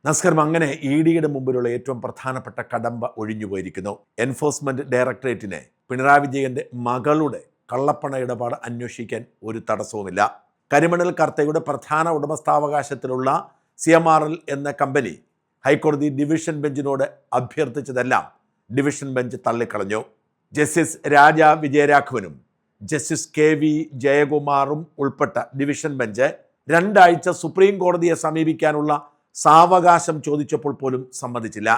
നസ്കർ അങ്ങനെ ഇ ഡിയുടെ മുമ്പിലുള്ള ഏറ്റവും പ്രധാനപ്പെട്ട കടമ്പ ഒഴിഞ്ഞുപോയിരിക്കുന്നു. എൻഫോഴ്സ്മെന്റ് ഡയറക്ടറേറ്റിന് പിണറായി വിജയന്റെ മകളുടെ കള്ളപ്പണ ഇടപാട് അന്വേഷിക്കാൻ ഒരു തടസ്സവുമില്ല. കരിമണൽ കർത്തയുടെ പ്രധാന ഉടമസ്ഥാവകാശത്തിലുള്ള CMRL എന്ന കമ്പനി ഹൈക്കോടതി ഡിവിഷൻ ബെഞ്ചിനോട് അഭ്യർത്ഥിച്ചതെല്ലാം ഡിവിഷൻ ബെഞ്ച് തള്ളിക്കളഞ്ഞു. ജസ്റ്റിസ് രാജ വിജയരാഘവനും ജസ്റ്റിസ് KV ജയകുമാറും ഉൾപ്പെട്ട ഡിവിഷൻ ബെഞ്ച് 2 ആഴ്ച സുപ്രീം കോടതിയെ സമീപിക്കാനുള്ള സാവകാശം ചോദിച്ചപ്പോൾ പോലും സമ്മതിച്ചില്ല.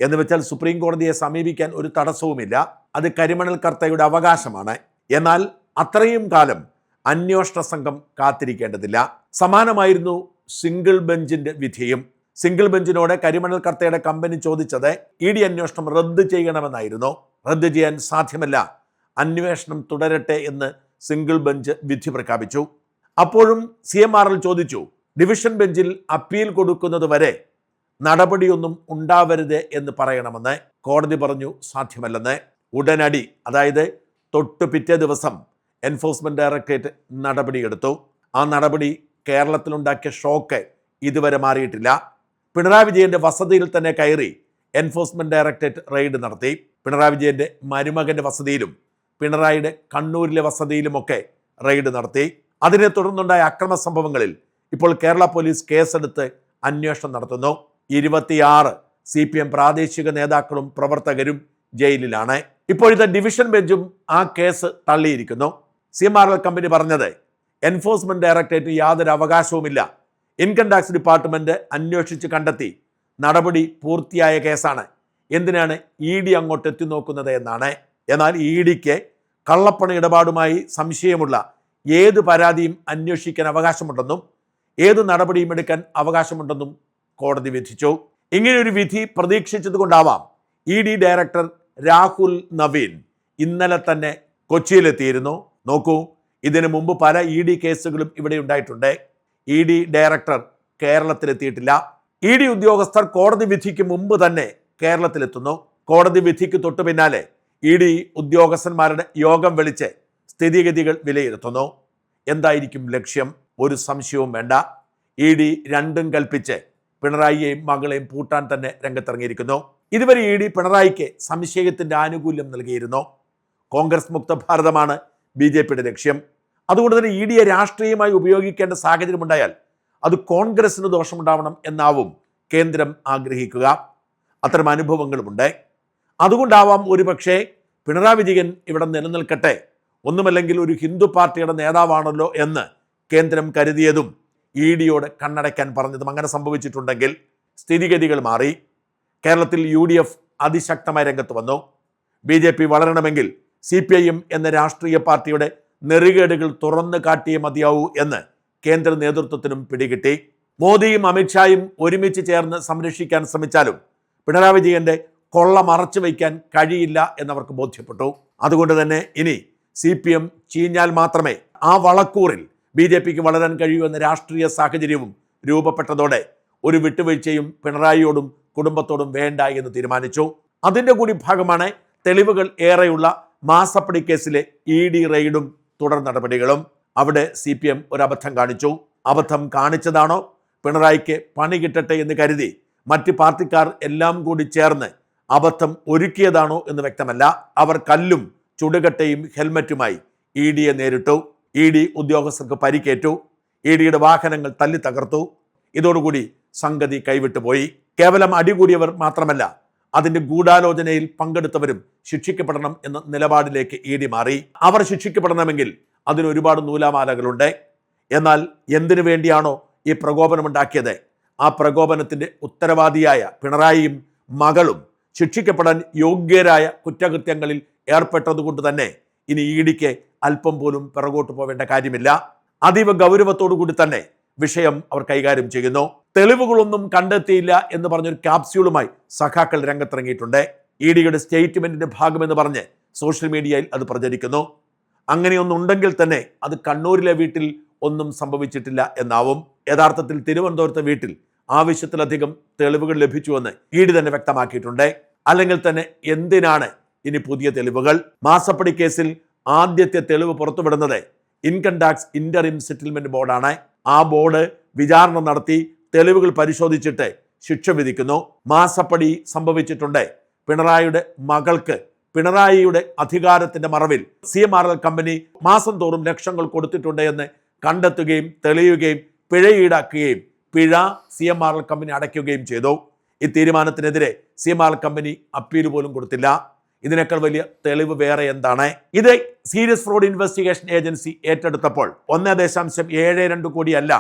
എന്ന് വെച്ചാൽ സുപ്രീം കോടതിയെ സമീപിക്കാൻ ഒരു തടസ്സവുമില്ല, അത് കരിമണൽ കർത്തയുടെ അവകാശമാണ്. എന്നാൽ അത്രയും കാലം അന്വേഷണ സംഘം കാത്തിരിക്കേണ്ടതില്ല. സമാനമായിരുന്നു സിംഗിൾ ബെഞ്ചിന്റെ വിധിയും. സിംഗിൾ ബെഞ്ചിനോട് കരിമണൽ കർത്തയുടെ കമ്പനി ചോദിച്ചത് ED അന്വേഷണം റദ്ദ് ചെയ്യണമെന്നായിരുന്നു. റദ്ദ് ചെയ്യാൻ സാധ്യമല്ല, അന്വേഷണം തുടരട്ടെ എന്ന് സിംഗിൾ ബെഞ്ച് വിധി പ്രഖ്യാപിച്ചു. അപ്പോഴും CMRL ചോദിച്ചു, ഡിവിഷൻ ബെഞ്ചിൽ അപ്പീൽ കൊടുക്കുന്നത് വരെ നടപടിയൊന്നും ഉണ്ടാവരുത് എന്ന് പറയണമെന്ന്. കോടതി പറഞ്ഞു സാധ്യമല്ലെന്ന്. ഉടനടി, അതായത് തൊട്ട് പിറ്റേ ദിവസം എൻഫോഴ്സ്മെന്റ് ഡയറക്ടറേറ്റ് നടപടിയെടുത്തു. ആ നടപടി കേരളത്തിലുണ്ടാക്കിയ ഷോക്ക് ഇതുവരെ മാറിയിട്ടില്ല. പിണറായി വിജയന്റെ വസതിയിൽ തന്നെ കയറി എൻഫോഴ്സ്മെന്റ് ഡയറക്ടറേറ്റ് റെയ്ഡ് നടത്തി. പിണറായി വിജയന്റെ മരുമകന്റെ വസതിയിലും പിണറായിയുടെ കണ്ണൂരിലെ വസതിയിലുമൊക്കെ റെയ്ഡ് നടത്തി. അതിനെ തുടർന്നുണ്ടായ അക്രമ സംഭവങ്ങളിൽ ഇപ്പോൾ കേരള പോലീസ് കേസെടുത്ത് അന്വേഷണം നടത്തുന്നു. 26 CPM പ്രാദേശിക നേതാക്കളും പ്രവർത്തകരും ജയിലിലാണ്. ഇപ്പോഴത്തെ ഡിവിഷൻ ബെഞ്ചും ആ കേസ് തള്ളിയിരിക്കുന്നു. CMRL കമ്പനി പറഞ്ഞത് എൻഫോഴ്സ്മെന്റ് ഡയറക്ടറേറ്റ് യാതൊരു അവകാശവുമില്ല, ഇൻകം ടാക്സ് ഡിപ്പാർട്ട്മെന്റ് അന്വേഷിച്ച് കണ്ടെത്തി, നടപടി പൂർത്തിയായ കേസാണ്, എന്തിനാണ് ED അങ്ങോട്ട് എത്തി നോക്കുന്നത് എന്നാണ്. എന്നാൽ EDക്ക് കള്ളപ്പണ ഇടപാടുമായി സംശയമുള്ള ഏത് പരാതിയും അന്വേഷിക്കാൻ അവകാശമുണ്ടെന്നും ഏത് നടപടിയും എടുക്കാൻ അവകാശമുണ്ടെന്നും കോടതി വിധിച്ചു. ഇങ്ങനെയൊരു വിധി പ്രതീക്ഷിച്ചതുകൊണ്ടാവാം ED ഡയറക്ടർ രാഹുൽ നവീൻ ഇന്നലെ തന്നെ കൊച്ചിയിലെത്തിയിരുന്നു. നോക്കൂ, ഇതിനു മുമ്പ് പല ED കേസുകളും ഇവിടെ ഉണ്ടായിട്ടുണ്ട്. ED director കേരളത്തിലെത്തിയിട്ടില്ല. ED ഉദ്യോഗസ്ഥർ കോടതി വിധിക്ക് മുമ്പ് തന്നെ കേരളത്തിലെത്തുന്നു. കോടതി വിധിക്ക് തൊട്ടു പിന്നാലെ ED ഉദ്യോഗസ്ഥന്മാരുടെ യോഗം വിളിച്ച് സ്ഥിതിഗതികൾ വിലയിരുത്തുന്നു. എന്തായിരിക്കും ലക്ഷ്യം? ഒരു സംശയവും വേണ്ട. ED രണ്ടും കൽപ്പിച്ച് പിണറായിയെയും മകളെയും പൂട്ടാൻ തന്നെ രംഗത്തിറങ്ങിയിരിക്കുന്നു. ഇതുവരെ ED പിണറായിക്ക് സംശയത്തിന്റെ ആനുകൂല്യം നൽകിയിരുന്നു. കോൺഗ്രസ് മുക്ത ഭാരതമാണ് BJPയുടെ ലക്ഷ്യം. അതുകൊണ്ട് തന്നെ EDയെ രാഷ്ട്രീയമായി ഉപയോഗിക്കേണ്ട സാഹചര്യമുണ്ടായാൽ അത് കോൺഗ്രസിന് ദോഷമുണ്ടാവണം എന്നാവും കേന്ദ്രം ആഗ്രഹിക്കുക. അത്തരം അനുഭവങ്ങളുമുണ്ട്. അതുകൊണ്ടാവാം ഒരുപക്ഷെ പിണറായി വിജയൻ ഇവിടെ നിലനിൽക്കട്ടെ, ഒന്നുമല്ലെങ്കിൽ ഒരു ഹിന്ദു പാർട്ടിയുടെ നേതാവാണല്ലോ എന്ന് കേന്ദ്രം കരുതിയതും EDയോട് കണ്ണടയ്ക്കാൻ പറഞ്ഞതും. അങ്ങനെ സംഭവിച്ചിട്ടുണ്ടെങ്കിൽ സ്ഥിതിഗതികൾ മാറി. കേരളത്തിൽ UDF അതിശക്തമായ രംഗത്ത് വന്നു. BJP വളരണമെങ്കിൽ CPIM എന്ന രാഷ്ട്രീയ പാർട്ടിയുടെ നെറികേടുകൾ തുറന്നു കാട്ടിയേ മതിയാവൂ എന്ന് കേന്ദ്ര നേതൃത്വത്തിനും പിടികിട്ടി. മോദിയും അമിത്ഷായും ഒരുമിച്ച് ചേർന്ന് സംരക്ഷിക്കാൻ ശ്രമിച്ചാലും പിണറായി വിജയന്റെ കൊള്ള മറച്ചു വയ്ക്കാൻ കഴിയില്ല എന്നവർക്ക് ബോധ്യപ്പെട്ടു. അതുകൊണ്ട് തന്നെ ഇനി CPM ചീഞ്ഞാൽ മാത്രമേ ആ വളക്കൂറിൽ BJPക്ക് വളരാൻ കഴിയൂ എന്ന രാഷ്ട്രീയ സാഹചര്യവും രൂപപ്പെട്ടതോടെ ഒരു വിട്ടുവീഴ്ചയും പിണറായിയോടും കുടുംബത്തോടും വേണ്ട എന്ന് തീരുമാനിച്ചു. അതിൻ്റെ കൂടി ഭാഗമാണ് തെളിവുകൾ ഏറെയുള്ള മാസപ്പടി കേസിലെ ED റെയ്ഡും തുടർ നടപടികളും. അവിടെ CPM ഒരു അബദ്ധം കാണിച്ചു. അബദ്ധം കാണിച്ചതാണോ, പിണറായിക്ക് പണി കിട്ടട്ടെ എന്ന് കരുതി മറ്റ് പാർട്ടിക്കാർ എല്ലാം കൂടി ചേർന്ന് അബദ്ധം ഒരുക്കിയതാണോ എന്ന് വ്യക്തമല്ല. അവർ കല്ലും ചുടുകട്ടയും ഹെൽമറ്റുമായി EDയെ നേരിട്ടു. ED ഉദ്യോഗസ്ഥർക്ക് പരിക്കേറ്റു. EDയുടെ വാഹനങ്ങൾ തല്ലി തകർത്തു. ഇതോടുകൂടി സംഗതി കൈവിട്ടുപോയി. കേവലം അടികൂടിയവർ മാത്രമല്ല, അതിൻ്റെ ഗൂഢാലോചനയിൽ പങ്കെടുത്തവരും ശിക്ഷിക്കപ്പെടണം എന്ന നിലപാടിലേക്ക് ED മാറി. അവർ ശിക്ഷിക്കപ്പെടണമെങ്കിൽ അതിന് ഒരുപാട് നൂലാമാലകളുണ്ട്. എന്നാൽ എന്തിനു വേണ്ടിയാണോ ഈ പ്രകോപനമുണ്ടാക്കിയത്, ആ പ്രകോപനത്തിൻ്റെ ഉത്തരവാദിയായ പിണറായിയും മകളും ശിക്ഷിക്കപ്പെടാൻ യോഗ്യരായ കുറ്റകൃത്യങ്ങളിൽ ഏർപ്പെട്ടതുകൊണ്ട് തന്നെ ഇനി EDക്ക് അല്പം പോലും പിറകോട്ട് പോവേണ്ട കാര്യമില്ല. അതീവ ഗൗരവത്തോടു കൂടി തന്നെ വിഷയം അവർ കൈകാര്യം ചെയ്യുന്നു. തെളിവുകളൊന്നും കണ്ടെത്തിയില്ല എന്ന് പറഞ്ഞൊരു ക്യാപ്സ്യൂളുമായി സഖാക്കൾ രംഗത്തിറങ്ങിയിട്ടുണ്ട്. EDയുടെ സ്റ്റേറ്റ്മെന്റിന്റെ ഭാഗമെന്ന് പറഞ്ഞ് സോഷ്യൽ മീഡിയയിൽ അത് പ്രചരിക്കുന്നു. അങ്ങനെയൊന്നുണ്ടെങ്കിൽ തന്നെ അത് കണ്ണൂരിലെ വീട്ടിൽ ഒന്നും സംഭവിച്ചിട്ടില്ല എന്നാവും. യഥാർത്ഥത്തിൽ തിരുവനന്തപുരത്തെ വീട്ടിൽ ആവശ്യത്തിലധികം തെളിവുകൾ ലഭിച്ചുവെന്ന് ED തന്നെ വ്യക്തമാക്കിയിട്ടുണ്ട്. അല്ലെങ്കിൽ തന്നെ എന്തിനാണ് ഇനി പുതിയ തെളിവുകൾ? മാസപ്പടി കേസിൽ ആദ്യത്തെ തെളിവ് പുറത്തുവിടുന്നത് ഇൻകം ടാക്സ് ഇന്ററിം സെറ്റിൽമെന്റ് ബോർഡാണ്. ആ ബോർഡ് വിചാരണ നടത്തി തെളിവുകൾ പരിശോധിച്ചിട്ട് ശിക്ഷ വിധിക്കുന്നു. മാസപ്പടി സംഭവിച്ചിട്ടുണ്ട്. പിണറായിയുടെ മകൾക്ക് പിണറായിയുടെ അധികാരത്തിന്റെ മറവിൽ CMRL കമ്പനി മാസം തോറും ലക്ഷങ്ങൾ കൊടുത്തിട്ടുണ്ട് എന്ന് കണ്ടെത്തുകയും തെളിയുകയും പിഴ ഈടാക്കുകയും പിഴ CMRL കമ്പനി അടയ്ക്കുകയും ചെയ്തു. ഈ തീരുമാനത്തിനെതിരെ CMRL കമ്പനി അപ്പീൽ പോലും കൊടുത്തില്ല. ഇതിനേക്കാൾ വലിയ തെളിവ് വേറെ എന്താണ്? ഇത് സീരിയസ് ഫ്രോഡ് ഇൻവെസ്റ്റിഗേഷൻ ഏജൻസി ഏറ്റെടുത്തപ്പോൾ 1.72 കോടിയല്ല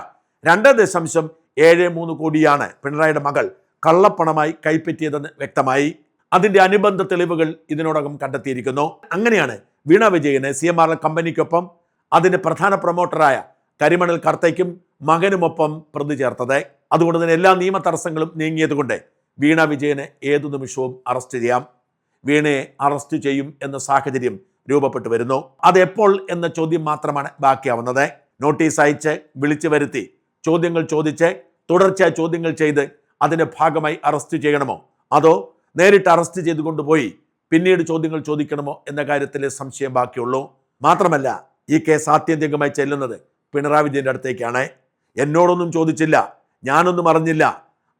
2.73 കോടിയാണ് പിണറായിയുടെ മകൾ കള്ളപ്പണമായി കൈപ്പറ്റിയതെന്ന് വ്യക്തമായി. അതിന്റെ അനുബന്ധ തെളിവുകൾ ഇതിനോടകം കണ്ടെത്തിയിരിക്കുന്നു. അങ്ങനെയാണ് വീണ വിജയനെ CMRL കമ്പനിക്കൊപ്പം അതിന്റെ പ്രധാന പ്രൊമോട്ടറായ കരിമണൽ കർത്തയ്ക്കും മകനുമൊപ്പം പ്രതി ചേർത്തത്. അതുകൊണ്ട് തന്നെ എല്ലാ നിയമ തടസ്സങ്ങളും നീങ്ങിയതുകൊണ്ട് വീണ വിജയനെ ഏതു നിമിഷവും അറസ്റ്റ് ചെയ്യാം. വീണയെ അറസ്റ്റ് ചെയ്യും എന്ന സാഹചര്യം രൂപപ്പെട്ടു വരുന്നു. അതെപ്പോൾ എന്ന ചോദ്യം മാത്രമാണ് ബാക്കിയാവുന്നത്. നോട്ടീസ് അയച്ച് വിളിച്ചു വരുത്തി ചോദ്യങ്ങൾ ചോദിച്ച് തുടർച്ചയായ ചോദ്യങ്ങൾ ചെയ്ത് അതിന്റെ ഭാഗമായി അറസ്റ്റ് ചെയ്യണമോ, അതോ നേരിട്ട് അറസ്റ്റ് ചെയ്ത് കൊണ്ടുപോയി പിന്നീട് ചോദ്യങ്ങൾ ചോദിക്കണമോ എന്ന കാര്യത്തിലെ സംശയം ബാക്കിയുള്ളൂ. മാത്രമല്ല ഈ കേസ് ആത്യന്തികമായി ചെല്ലുന്നത് പിണറായി വിജയന്റെ അടുത്തേക്കാണ്. എന്നോടൊന്നും ചോദിച്ചില്ല, ഞാനൊന്നും അറിഞ്ഞില്ല,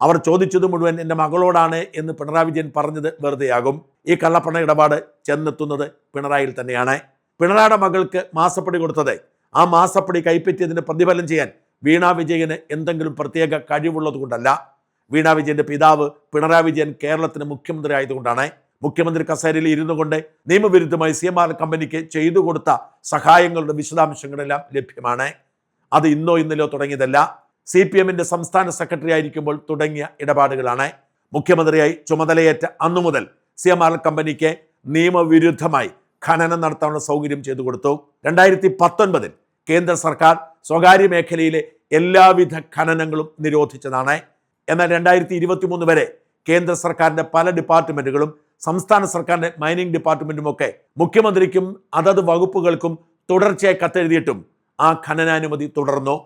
അവർ ചോദിച്ചത് മുഴുവൻ എൻ്റെ മകളോടാണ് എന്ന് പിണറായി വിജയൻ പറഞ്ഞത് വെറുതെയാകും. ഈ കള്ളപ്പണ ഇടപാട് ചെന്നെത്തുന്നത് പിണറായിയിൽ തന്നെയാണ്. പിണറായിയുടെ മകൾക്ക് മാസപ്പടി കൊടുത്തത് ആ മാസപ്പടി കൈപ്പറ്റിയതിന് പ്രതിഫലം ചെയ്യാൻ വീണ വിജയന് എന്തെങ്കിലും പ്രത്യേക കഴിവുള്ളത് കൊണ്ടല്ല. വീണ വിജയന്റെ പിതാവ് പിണറായി വിജയൻ കേരളത്തിന് മുഖ്യമന്ത്രി ആയതുകൊണ്ടാണ്. മുഖ്യമന്ത്രി കസേരയിൽ ഇരുന്നു കൊണ്ട് നിയമവിരുദ്ധമായി CMRL കമ്പനിക്ക് ചെയ്തു കൊടുത്ത സഹായങ്ങളുടെ വിശദാംശങ്ങളെല്ലാം ലഭ്യമാണ്. അത് ഇന്നോ ഇന്നലെയോ തുടങ്ങിയതല്ല. CPMന്റെ സംസ്ഥാന സെക്രട്ടറി ആയിരിക്കുമ്പോൾ തുടങ്ങിയ ഇടപാടുകളാണ്. മുഖ്യമന്ത്രിയായി ചുമതലയേറ്റ അന്നു മുതൽ CMRL കമ്പനിക്ക് നിയമവിരുദ്ധമായി ഖനനം നടത്താനുള്ള സൗകര്യം ചെയ്തു കൊടുത്തു. 2019 കേന്ദ്ര സർക്കാർ സ്വകാര്യ മേഖലയിലെ എല്ലാവിധ ഖനനങ്ങളും നിരോധിച്ചതാണ്. എന്നാൽ 2023 വരെ കേന്ദ്ര സർക്കാരിന്റെ പല ഡിപ്പാർട്ട്മെന്റുകളും സംസ്ഥാന സർക്കാരിന്റെ മൈനിങ് ഡിപ്പാർട്ട്മെന്റുമൊക്കെ മുഖ്യമന്ത്രിക്കും അതത് വകുപ്പുകൾക്കും തുടർച്ചയായി കത്തെഴുതിയിട്ടും ആ ഖനനാനുമതി തുടർന്നു.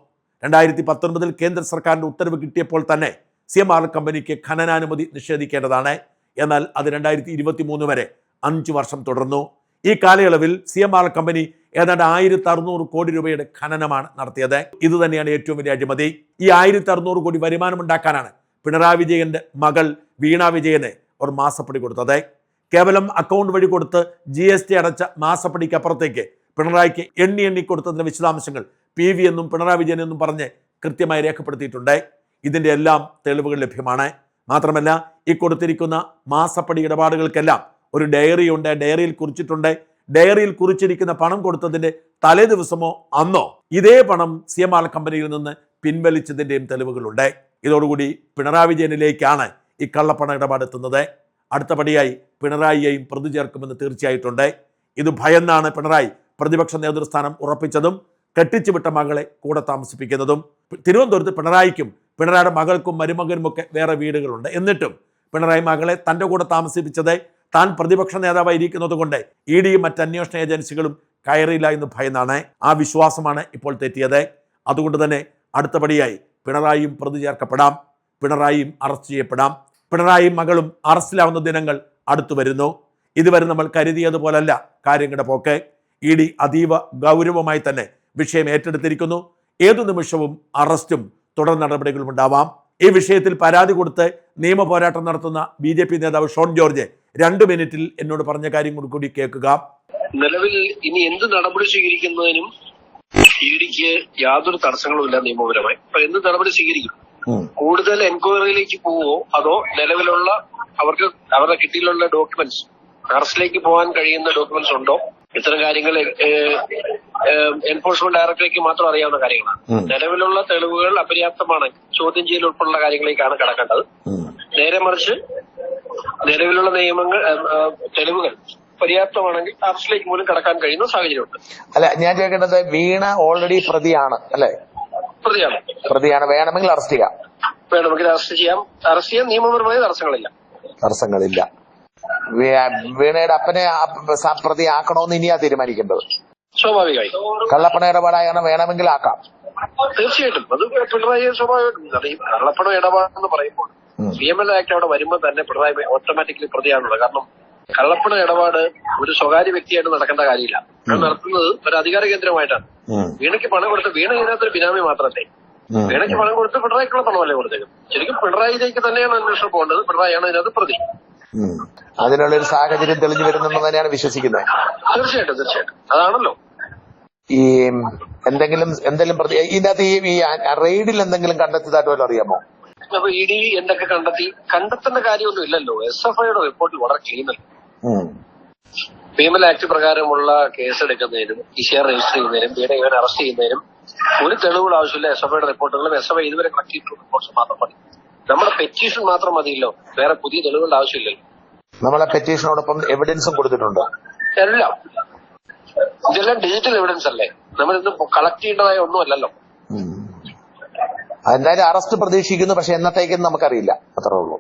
2019 കേന്ദ്ര സർക്കാരിന്റെ ഉത്തരവ് കിട്ടിയപ്പോൾ തന്നെ CMRL കമ്പനിക്ക് ഖനനാനുമതി നിഷേധിക്കേണ്ടതാണ്. എന്നാൽ അത് 2023 വരെ 5 വർഷം തുടർന്നു. ഈ കാലയളവിൽ CMRL കമ്പനി ഏതാണ്ട് 1600 കോടി രൂപയുടെ ഖനനമാണ് നടത്തിയത്. ഇത് തന്നെയാണ് ഏറ്റവും വലിയ അഴിമതി. ഈ 1600 കോടി വരുമാനമുണ്ടാക്കാനാണ് പിണറായി വിജയന്റെ മകൾ വീണ വിജയന് ഒരു മാസപ്പടി കൊടുത്തത്. കേവലം അക്കൗണ്ട് വഴി കൊടുത്ത് GST അടച്ച മാസപ്പടിക്ക് അപ്പുറത്തേക്ക് പിണറായിക്ക് എണ്ണി കൊടുത്തതിന്റെ വിശദാംശങ്ങൾ PV എന്നും പിണറായി വിജയൻ എന്നും പറഞ്ഞ് കൃത്യമായി രേഖപ്പെടുത്തിയിട്ടുണ്ട്. ഇതിന്റെ എല്ലാം തെളിവുകൾ ലഭ്യമാണ്. മാത്രമല്ല ഈ കൊടുത്തിരിക്കുന്ന മാസപ്പടി ഇടപാടുകൾക്കെല്ലാം ഒരു ഡയറി ഉണ്ട്. ഡയറിയിൽ കുറിച്ചിട്ടുണ്ട്. ഡയറിയിൽ കുറിച്ചിരിക്കുന്ന പണം കൊടുത്തതിന്റെ തലേ ദിവസമോ അന്നോ ഇതേ പണം CMRL കമ്പനിയിൽ നിന്ന് പിൻവലിച്ചതിന്റെയും തെളിവുകളുണ്ട്. ഇതോടുകൂടി പിണറായി വിജയനിലേക്കാണ് ഈ കള്ളപ്പണ ഇടപാട് എത്തുന്നത്. അടുത്തപടിയായി പിണറായിയെയും പ്രതി ചേർക്കുമെന്ന് തീർച്ചയായിട്ടുണ്ട്. ഇത് ഭയന്നാണ് പിണറായി പ്രതിപക്ഷ നേതൃസ്ഥാനം ഉറപ്പിച്ചതും കെട്ടിച്ചു വിട്ട മകളെ കൂടെ താമസിപ്പിക്കുന്നതും. തിരുവനന്തപുരത്ത് പിണറായിക്കും പിണറായിയുടെ മകൾക്കും മരുമകനുമൊക്കെ വേറെ വീടുകളുണ്ട്. എന്നിട്ടും പിണറായി മകളെ തൻ്റെ കൂടെ താമസിപ്പിച്ചത് താൻ പ്രതിപക്ഷ നേതാവായിരിക്കുന്നത് കൊണ്ട് EDയും മറ്റ് അന്വേഷണ ഏജൻസികളും കയറിയില്ല എന്ന് ഭയന്നാണ്. ആ വിശ്വാസമാണ് ഇപ്പോൾ തെറ്റിയത്. അതുകൊണ്ട് തന്നെ അടുത്തപടിയായി പിണറായിയും പ്രതി ചേർക്കപ്പെടാം, പിണറായിയും അറസ്റ്റ് ചെയ്യപ്പെടാം. പിണറായിയും മകളും അറസ്റ്റിലാവുന്ന ദിനങ്ങൾ അടുത്തു വരുന്നു. ഇതുവരെ നമ്മൾ കരുതിയതുപോലല്ല കാര്യങ്ങളുടെ പോക്ക്. ED അതീവ ഗൗരവമായി തന്നെ വിഷയം ഏറ്റെടുത്തിരിക്കുന്നു. ഏതു നിമിഷവും അറസ്റ്റും തുടർ നടപടികളും ഉണ്ടാവാം. ഈ വിഷയത്തിൽ പരാതി കൊടുത്ത് നിയമ പോരാട്ടം നടത്തുന്ന BJP നേതാവ് ഷോൺ ജോർജ് 2 മിനിറ്റിൽ എന്നോട് പറഞ്ഞ കാര്യം കൂടി കേൾക്കുക. നിലവിൽ ഇനി എന്ത് നടപടി സ്വീകരിക്കുന്നതിനും EDക്ക് യാതൊരു തടസ്സങ്ങളുമില്ല നിയമപരമായി. അപ്പൊ എന്ത് നടപടി സ്വീകരിക്കും? കൂടുതൽ എൻക്വയറിയിലേക്ക് പോവോ അതോ നിലവിലുള്ള അവരുടെ കിട്ടിയിലുള്ള ഡോക്യുമെന്റ്സ് അറസ്റ്റിലേക്ക് പോകാൻ കഴിയുന്ന ഡോക്യുമെന്റ്സ് ഉണ്ടോ? ഇത്തരം കാര്യങ്ങൾ എൻഫോഴ്സ്മെന്റ് ഡയറക്ടറേറ്റ് മാത്രം അറിയാവുന്ന കാര്യങ്ങളാണ്. നിലവിലുള്ള തെളിവുകൾ അപര്യാപ്തമാണ്. ചോദ്യം ചെയ്യൽ ഉൾപ്പെടെയുള്ള കാര്യങ്ങളിലേക്കാണ് കടക്കേണ്ടത്. നേരെ മറിച്ച് നിലവിലുള്ള തെളിവുകൾ പര്യാപ്തമാണെങ്കിൽ അറസ്റ്റിലേക്ക് പോലും കടക്കാൻ കഴിയുന്ന സാഹചര്യമുണ്ട്. അല്ല, ഞാൻ ചോദിക്കേണ്ടത്, വീണ ഓൾറെഡി പ്രതിയാണ് അല്ലെ? പ്രതിയാണ്. വേണമെങ്കിൽ അറസ്റ്റ് ചെയ്യാം. അറസ്റ്റ് ചെയ്യാൻ നിയമപരമായ തടസ്സങ്ങളില്ല. വീണയുടെ അപ്പനെ പ്രതി ആക്കണമെന്ന് ഇനിയാ തീരുമാനിക്കേണ്ടത്. സ്വാഭാവികമായി കള്ളപ്പണ ഇടപാടായാണ്, വേണമെങ്കിൽ ആക്കാം. തീർച്ചയായിട്ടും അത് പിണറായി സ്വാഭാവികമായിട്ടും. ഈ കള്ളപ്പണ ഇടപാടെന്ന് പറയുമ്പോൾ CML ആക്ട് അവിടെ വരുമ്പോൾ തന്നെ പിണറായി ഓട്ടോമാറ്റിക്കലി പ്രതിയാണുള്ളത്. കാരണം കള്ളപ്പണ ഇടപാട് ഒരു സ്വകാര്യ വ്യക്തിയായിട്ട് നടക്കേണ്ട കാര്യമില്ല. അത് നടത്തുന്നത് ഒരു അധികാര കേന്ദ്രമായിട്ടാണ്. വീണയ്ക്ക് പണം കൊടുത്ത വീണ ഇതിനകത്തൊരു ബിനാമി മാത്രമല്ലേ. വീണയ്ക്ക് പണം കൊടുത്ത് പിണറായിക്കുള്ള പണമല്ലേ കൊടുത്തേക്കും. ശരിക്കും പിണറായിലേക്ക് തന്നെയാണ് അന്വേഷണം പോകേണ്ടത്. പിണറായിയാണ് ഇതിനകത്ത് പ്രതി. അതിനുള്ളൊരു സാഹചര്യം തെളിഞ്ഞു വരുന്നെന്ന് തന്നെയാണ് വിശ്വസിക്കുന്നത്. തീർച്ചയായിട്ടും അതാണല്ലോ. ഈ എന്തെങ്കിലും ഇതിനകത്ത് ഈ റെയ്ഡിൽ എന്തെങ്കിലും കണ്ടെത്തിയതായിട്ട് വല്ലതും അറിയാമോ? അപ്പൊ ഇ ഡി എന്തൊക്കെ കണ്ടെത്തേണ്ട കാര്യമൊന്നും ഇല്ലല്ലോ. SFIയുടെ റിപ്പോർട്ടിൽ വളരെ ക്ലീനല്ല. PML ആക്ട് പ്രകാരമുള്ള കേസെടുക്കുന്നതിനും ECR രജിസ്റ്റർ ചെയ്യുന്നതിനും ഇവനെ അറസ്റ്റ് ചെയ്യുന്നതിനും ഒരു തെളിവുകൾ ആവശ്യമില്ല. SFIയുടെ റിപ്പോർട്ടുകളും SFI ഇതുവരെ കളക്ട് ചെയ്തിട്ടുള്ള റിപ്പോർട്ട്സ് മാത്രം മതി. നമ്മുടെ പെറ്റീഷൻ മാത്രം മതിയല്ലോ, വേറെ പുതിയ തെളിവുകളുടെ ആവശ്യമില്ലല്ലോ. നമ്മളെ പെറ്റീഷനോടൊപ്പം എവിഡൻസും കൊടുത്തിട്ടുണ്ട്. എല്ലാം ഇതെല്ലാം ഡിജിറ്റൽ എവിഡൻസ് അല്ലേ, നമ്മളിന്ന് കളക്ട് ചെയ്യേണ്ടതായ ഒന്നുമല്ലല്ലോ. എന്തായാലും അറസ്റ്റ് പ്രതീക്ഷിക്കുന്നു, പക്ഷെ എന്നത്തേക്കെന്ന് നമുക്കറിയില്ല. അത്രേ ഉള്ളൂ.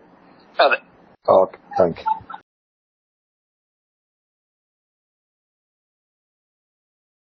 അതെ. Okay, thank you.